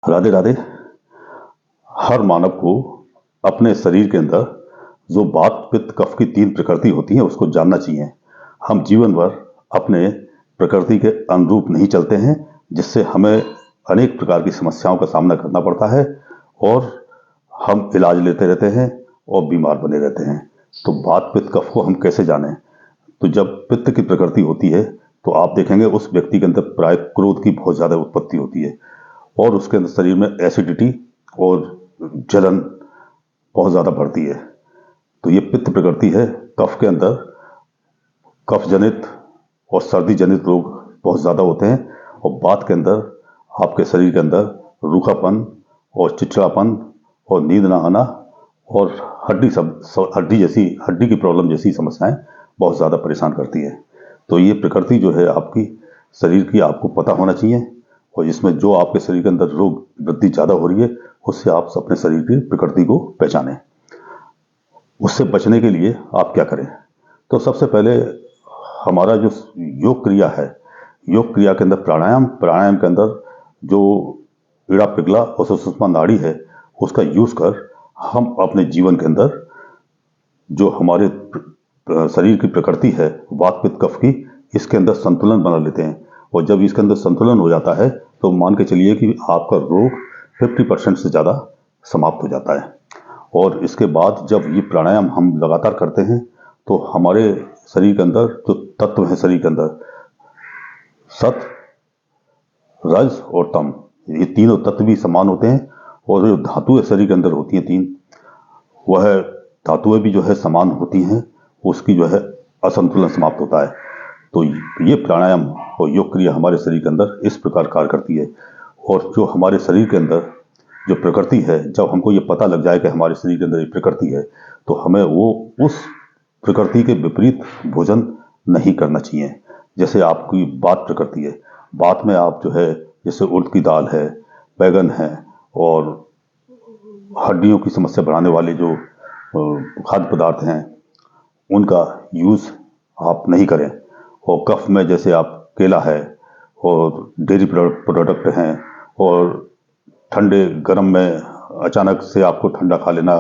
राधे राधे। हर मानव को अपने शरीर के अंदर जो वात पित्त कफ की तीन प्रकृति होती है उसको जानना चाहिए। हम जीवन भर अपने प्रकृति के अनुरूप नहीं चलते हैं, जिससे हमें अनेक प्रकार की समस्याओं का सामना करना पड़ता है और हम इलाज लेते रहते हैं और बीमार बने रहते हैं। तो वात पित्त कफ को हम कैसे जानें? तो जब पित्त की प्रकृति होती है तो आप देखेंगे उस व्यक्ति के अंदर प्राय क्रोध की बहुत ज़्यादा उत्पत्ति होती है और उसके अंदर शरीर में एसिडिटी और जलन बहुत ज़्यादा बढ़ती है। तो ये पित्त प्रकृति है। कफ के अंदर कफ जनित और सर्दी जनित रोग बहुत ज़्यादा होते हैं और वात के अंदर आपके शरीर के अंदर रूखापन और चिड़चिड़ापन और नींद ना आना और हड्डी की प्रॉब्लम जैसी समस्याएं बहुत ज़्यादा परेशान करती है। तो ये प्रकृति जो है आपकी शरीर की आपको पता होना चाहिए और इसमें जो आपके शरीर के अंदर रोग वृद्धि ज़्यादा हो रही है उससे आप अपने शरीर की प्रकृति को पहचानें। उससे बचने के लिए आप क्या करें? तो सबसे पहले हमारा जो योग क्रिया है, योग क्रिया के अंदर प्राणायाम के अंदर जो इड़ा पिघला और सुषुम्ना नाड़ी है उसका यूज़ कर हम अपने जीवन के अंदर जो हमारे शरीर की प्रकृति है वात पित्त कफ की, इसके अंदर संतुलन बना लेते हैं। और जब इसके अंदर संतुलन हो जाता है तो मान के चलिए कि आपका रोग 50% से ज़्यादा समाप्त हो जाता है। और इसके बाद जब ये प्राणायाम हम लगातार करते हैं तो हमारे शरीर के अंदर जो तत्व है शरीर के अंदर सत, रज और तम, ये तीनों तत्व भी समान होते हैं और जो धातुएं शरीर के अंदर होती हैं तीन, वह धातुएं भी जो है समान होती हैं, उसकी जो है असंतुलन समाप्त होता है। तो ये प्राणायाम और योग क्रिया हमारे शरीर के अंदर इस प्रकार कार्य करती है। और जो हमारे शरीर के अंदर जो प्रकृति है, जब हमको ये पता लग जाए कि हमारे शरीर के अंदर ये प्रकृति है तो हमें वो उस प्रकृति के विपरीत भोजन नहीं करना चाहिए। जैसे आपकी वात प्रकृति है, वात में आप जो है जैसे उड़द की दाल है, बैगन है और हड्डियों की समस्या बढ़ाने वाले जो खाद्य पदार्थ हैं उनका यूज़ आप नहीं करें। और कफ में जैसे आप केला है और डेयरी प्रोडक्ट हैं और ठंडे गर्म में अचानक से आपको ठंडा खा लेना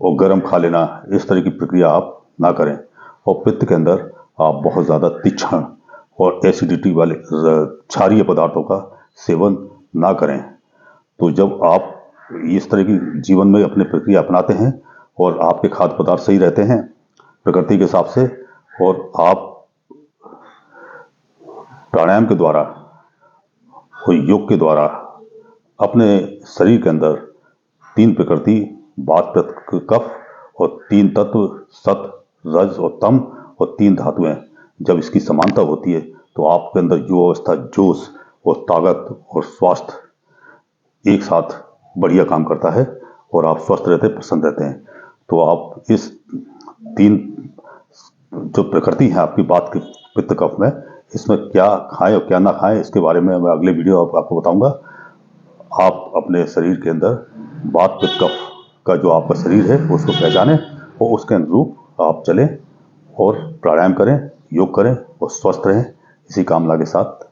और गर्म खा लेना, इस तरह की प्रक्रिया आप ना करें। और पित्त के अंदर आप बहुत ज़्यादा तीक्ष्ण और एसिडिटी वाले क्षारीय पदार्थों का सेवन ना करें। तो जब आप इस तरह की जीवन में अपनी प्रक्रिया अपनाते हैं और आपके खाद्य पदार्थ सही रहते हैं प्रकृति के हिसाब से और आप प्राणायाम के द्वारा और योग के द्वारा अपने शरीर के अंदर तीन प्रकृति वात पित्त कफ और तीन तत्व सत, रज और तम और तीन धातुएं, जब इसकी समानता होती है तो आपके अंदर जो अवस्था जोश और ताकत और स्वास्थ्य एक साथ बढ़िया काम करता है और आप स्वस्थ रहते हैं, प्रसन्न रहते हैं। तो आप इस तीन जो प्रकृति है आपकी वात की पित्त कफ में, इसमें क्या खाएं और क्या ना खाएं इसके बारे में मैं अगले वीडियो आपको बताऊंगा। आप अपने शरीर के अंदर वात पित्त कफ का जो आपका शरीर है उसको पहचानें और उसके अनुरूप आप चलें और प्राणायाम करें, योग करें और स्वस्थ रहें। इसी कामना के साथ